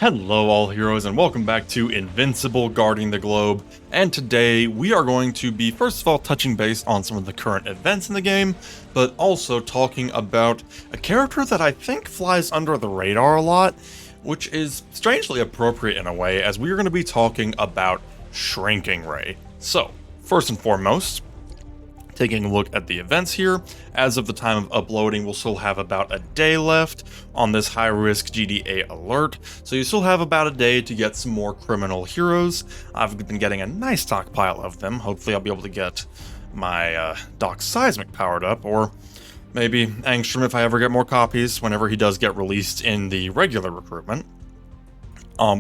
Hello all heroes and welcome back to Invincible Guarding the Globe, and today we are going to be first of all touching base on some of the current events in the game, but also talking about a character that I think flies under the radar a lot, which is strangely appropriate in a way as we are going to be talking about Shrinking Rae. So, first and foremost, taking a look at the events here, as of the time of uploading, we'll still have about a day left on this high-risk GDA alert, so you still have about a day to get some more criminal heroes. I've been getting a nice stockpile of them. Hopefully I'll be able to get my Doc Seismic powered up, or maybe Angstrom if I ever get more copies whenever he does get released in the regular recruitment.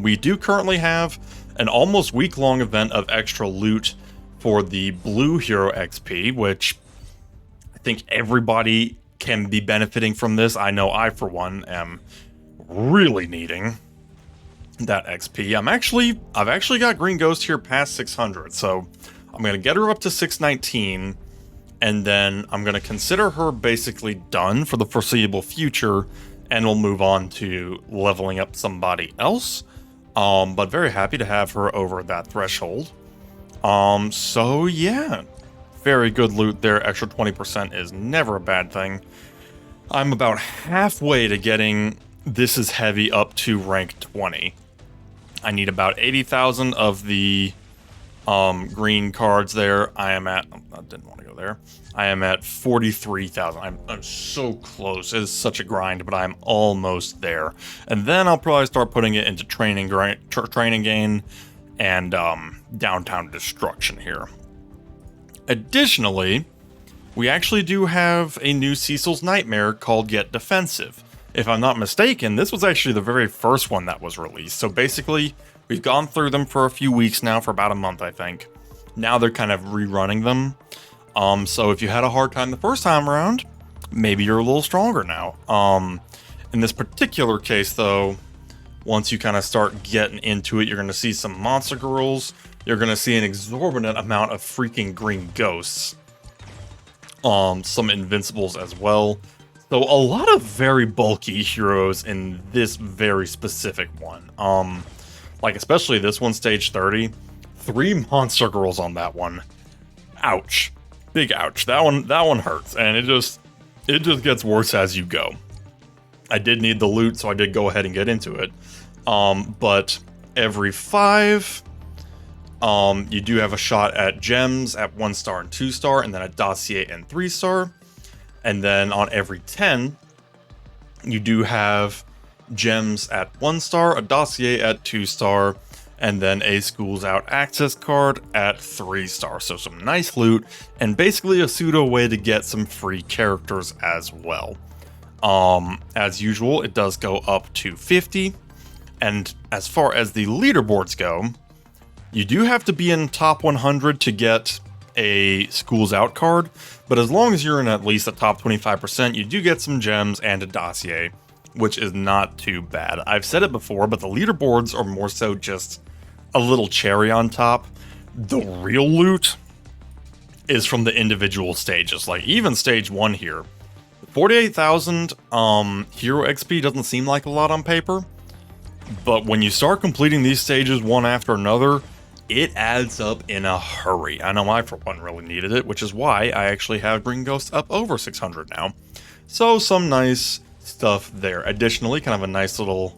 We do currently have an almost week-long event of extra loot for the Blue Hero XP, which I think everybody can be benefiting from this. I know I, for one, am really needing that XP. I've actually got Green Ghost here past 600, so I'm going to get her up to 619, and then I'm going to consider her basically done for the foreseeable future, and we'll move on to leveling up somebody else. But very happy to have her over that threshold. So yeah, very good loot there. Extra 20% is never a bad thing. I'm about halfway to getting This Is Heavy up to rank 20. I need about 80,000 of the green cards there. I didn't want to go there. I am at 43,000. I'm so close. It is such a grind, but I'm almost there. And then I'll probably start putting it into training gain and downtown destruction here. Additionally, we actually do have a new Cecil's Nightmare called Get Defensive. If I'm not mistaken, this was actually the very first one that was released. So basically, we've gone through them for a few weeks now, for about a month, I think. Now they're kind of rerunning them. So if you had a hard time the first time around, maybe you're a little stronger now. In this particular case, though, once you kind of start getting into it, you're going to see some monster girls. You're going to see an exorbitant amount of freaking green ghosts. Some invincibles as well. So a lot of very bulky heroes in this very specific one. Like especially this one, stage 30. 3 monster girls on that one. Ouch. Big ouch. That one hurts, and it just gets worse as you go. I did need the loot, so I did go ahead and get into it. But every 5, you do have a shot at gems at 1 star and 2 star, and then a dossier and 3 star. And then on every 10, you do have gems at 1 star, a dossier at 2 star, and then a Schools Out access card at 3 star. So some nice loot, and basically a pseudo way to get some free characters as well. As usual, it does go up to 50. And as far as the leaderboards go, you do have to be in top 100 to get a Schools Out card, but as long as you're in at least the top 25%, you do get some gems and a dossier, which is not too bad. I've said it before, but the leaderboards are more so just a little cherry on top. The real loot is from the individual stages, like even stage 1 here. 48,000 hero XP doesn't seem like a lot on paper, but when you start completing these stages one after another, it adds up in a hurry. I know I, for one, really needed it, which is why I actually have Green Ghost up over 600 now. So some nice stuff there. Additionally, kind of a nice little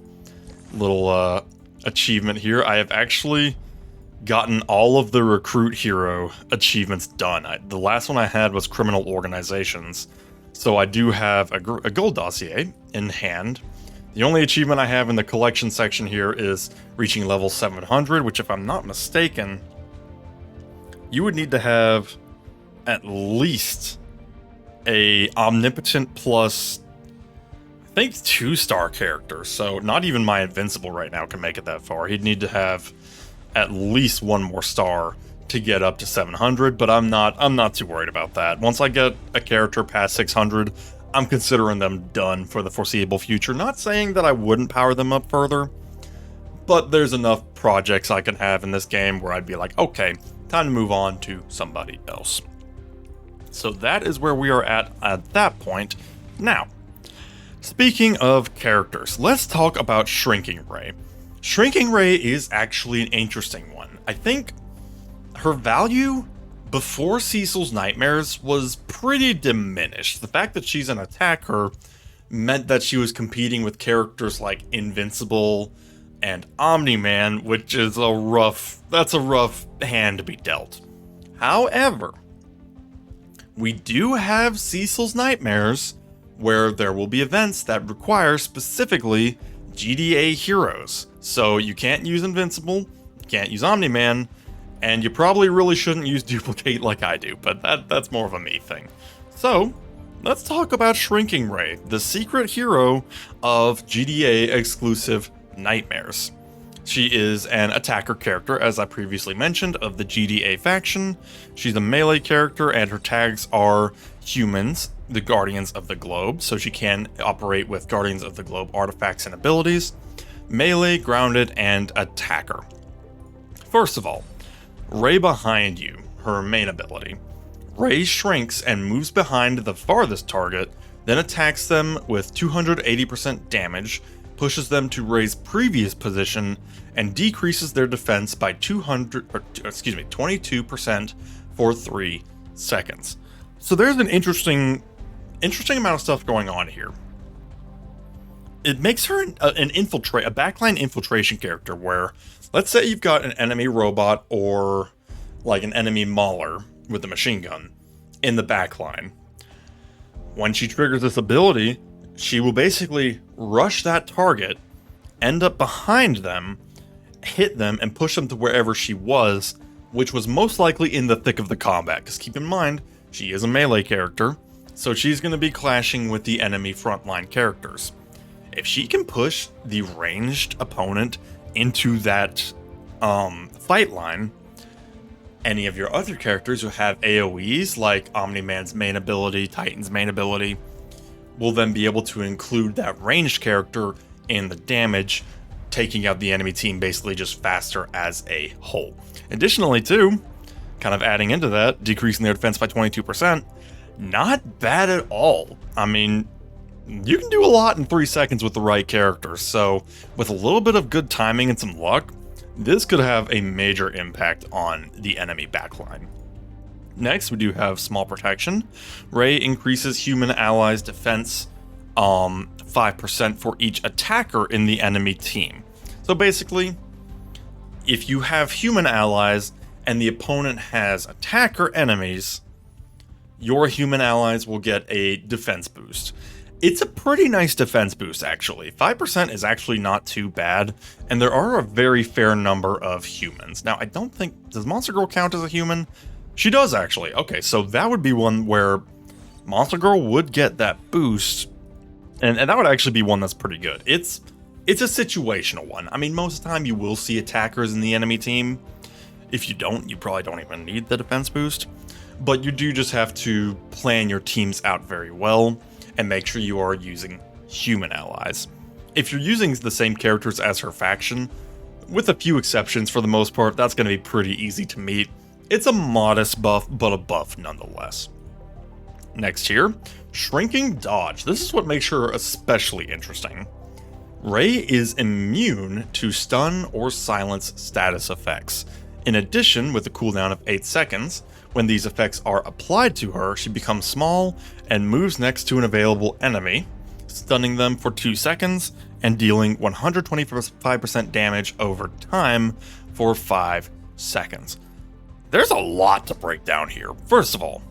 achievement here. I have actually gotten all of the recruit hero achievements done. The last one I had was criminal organizations. So I do have a gold dossier in hand. The only achievement I have in the collection section here is reaching level 700, which, if I'm not mistaken, you would need to have at least a omnipotent plus, I think, 2-star character. So not even my Invincible right now can make it that far. He'd need to have at least 1 more star to get up to 700, but I'm not too worried about that. Once I get a character past 600, I'm considering them done for the foreseeable future. Not saying that I wouldn't power them up further, but there's enough projects I can have in this game where I'd be like, okay, time to move on to somebody else. So that is where we are at that point. Now, speaking of characters, let's talk about Shrinking Rae. Shrinking Rae is actually an interesting one. I think her value before Cecil's Nightmares was pretty diminished. The fact that she's an attacker meant that she was competing with characters like Invincible and Omni-Man, which is that's a rough hand to be dealt. However, we do have Cecil's Nightmares, where there will be events that require specifically GDA heroes. So you can't use Invincible, you can't use Omni-Man, and you probably really shouldn't use Duplicate like I do, but that's more of a me thing. So, let's talk about Shrinking Rae, the secret hero of GDA exclusive Nightmares. She is an attacker character, as I previously mentioned, of the GDA faction. She's a melee character, and her tags are humans, the Guardians of the Globe, so she can operate with Guardians of the Globe artifacts and abilities, melee, grounded, and attacker. First of all, Rae behind you, her main ability. Rae shrinks and moves behind the farthest target, then attacks them with 280% damage, pushes them to Rae's previous position, and decreases their defense by 22% for 3 seconds. So there's an interesting amount of stuff going on here. It makes her a backline infiltration character where, let's say you've got an enemy robot or like an enemy mauler with a machine gun in the backline. When she triggers this ability, she will basically rush that target, end up behind them, hit them, and push them to wherever she was, which was most likely in the thick of the combat. Because keep in mind, she is a melee character, so she's going to be clashing with the enemy frontline characters. If she can push the ranged opponent into that fight line, any of your other characters who have AoEs, like Omni-Man's main ability, Titan's main ability, will then be able to include that ranged character in the damage, taking out the enemy team basically just faster as a whole. Additionally, too, kind of adding into that, decreasing their defense by 22%, not bad at all. I mean, you can do a lot in 3 seconds with the right character, so with a little bit of good timing and some luck, this could have a major impact on the enemy backline. Next, we do have Small Protection. Rae increases human allies' defense 5% for each attacker in the enemy team. So basically, if you have human allies and the opponent has attacker enemies, your human allies will get a defense boost. It's a pretty nice defense boost, actually. 5% is actually not too bad, and there are a very fair number of humans. Now, I don't think... Does Monster Girl count as a human? She does, actually. Okay, so that would be one where Monster Girl would get that boost, and that would actually be one that's pretty good. It's a situational one. I mean, most of the time you will see attackers in the enemy team. If you don't, you probably don't even need the defense boost. But you do just have to plan your teams out very well, and make sure you are using human allies. If you're using the same characters as her faction, with a few exceptions for the most part, that's going to be pretty easy to meet. It's a modest buff, but a buff nonetheless. Next here, Shrinking Dodge. This is what makes her especially interesting. Rae is immune to stun or silence status effects. In addition, with a cooldown of 8 seconds, when these effects are applied to her, she becomes small and moves next to an available enemy, stunning them for 2 seconds and dealing 125% damage over time for 5 seconds. There's a lot to break down here. First of all,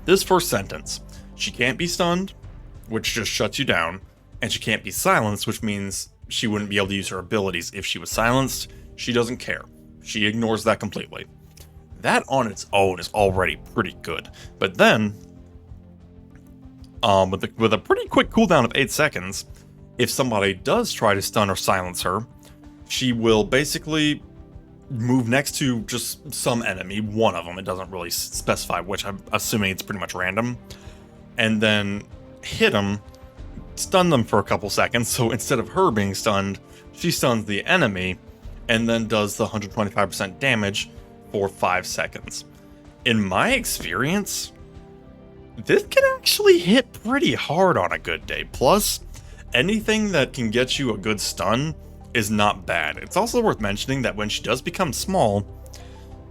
this first sentence, she can't be stunned, which just shuts you down, and she can't be silenced, which means she wouldn't be able to use her abilities. If she was silenced, she doesn't care. She ignores that completely. That on its own is already pretty good. But then, with a pretty quick cooldown of 8 seconds, if somebody does try to stun or silence her, she will basically move next to just some enemy, one of them. It doesn't really specify which. I'm assuming it's pretty much random. And then hit them, stun them for a couple seconds. So instead of her being stunned, she stuns the enemy and then does the 125% damage for 5 seconds. In my experience, this can actually hit pretty hard on a good day. Plus, anything that can get you a good stun is not bad. It's also worth mentioning that when she does become small,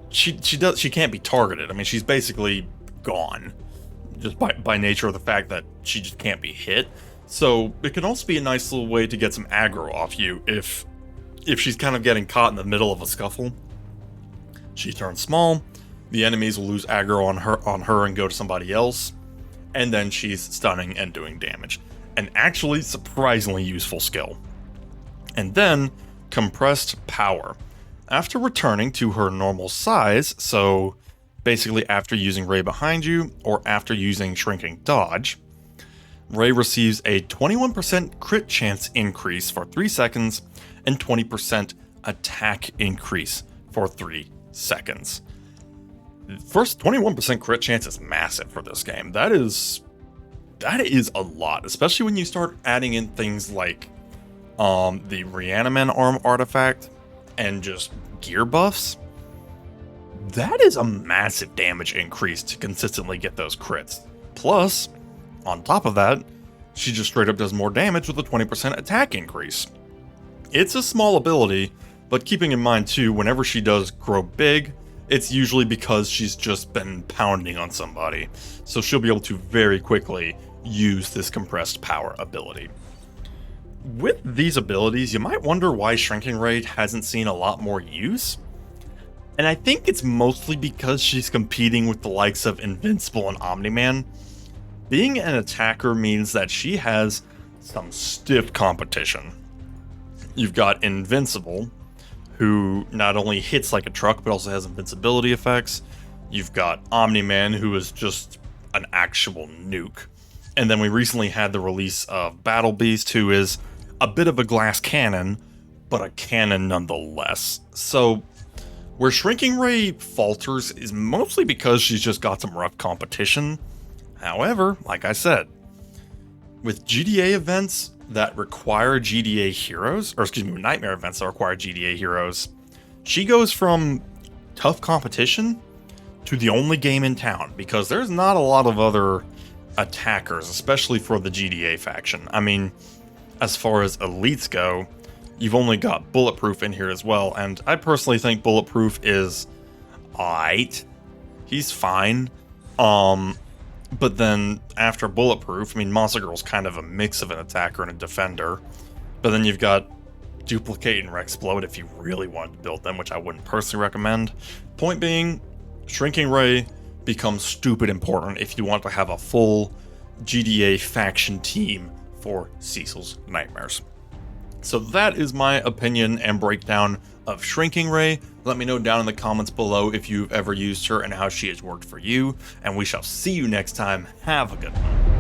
she can't be targeted. I mean, she's basically gone just by nature of the fact that she just can't be hit. So it can also be a nice little way to get some aggro off you if she's kind of getting caught in the middle of a scuffle. She turns small, the enemies will lose aggro on her and go to somebody else, and then she's stunning and doing damage. An actually surprisingly useful skill. And then compressed power. After returning to her normal size, so basically after using Rae behind you or after using Shrinking Dodge, Rae receives a 21% crit chance increase for 3 seconds and 20% attack increase for 3 seconds. First, 21% crit chance is massive for this game. That is a lot, especially when you start adding in things like the Reaniman arm artifact and just gear buffs. That is a massive damage increase to consistently get those crits. Plus, on top of that, she just straight up does more damage with a 20% attack increase. It's a small ability, but keeping in mind too, whenever she does grow big, it's usually because she's just been pounding on somebody. So she'll be able to very quickly use this compressed power ability. With these abilities, you might wonder why Shrinking Rae hasn't seen a lot more use. And I think it's mostly because she's competing with the likes of Invincible and Omni-Man. Being an attacker means that she has some stiff competition. You've got Invincible, who not only hits like a truck, but also has invincibility effects. You've got Omni-Man, who is just an actual nuke. And then we recently had the release of Battle Beast, who is a bit of a glass cannon, but a cannon nonetheless. So where Shrinking Rae falters is mostly because she's just got some rough competition. However, like I said, with GDA events that require GDA heroes, or excuse me, nightmare events that require GDA heroes, she goes from tough competition to the only game in town, because there's not a lot of other attackers, especially for the GDA faction. I mean, as far as elites go, you've only got Bulletproof in here as well, and I personally think Bulletproof is alright. He's fine. But then after Bulletproof, I mean, Monster Girl's kind of a mix of an attacker and a defender. But then you've got Duplicate and Rexplode if you really wanted to build them, which I wouldn't personally recommend. Point being, Shrinking Rae becomes stupid important if you want to have a full GDA faction team for Cecil's Nightmares. So that is my opinion and breakdown of Shrinking Rae. Let me know down in the comments below if you've ever used her and how she has worked for you, and we shall see you next time. Have a good one.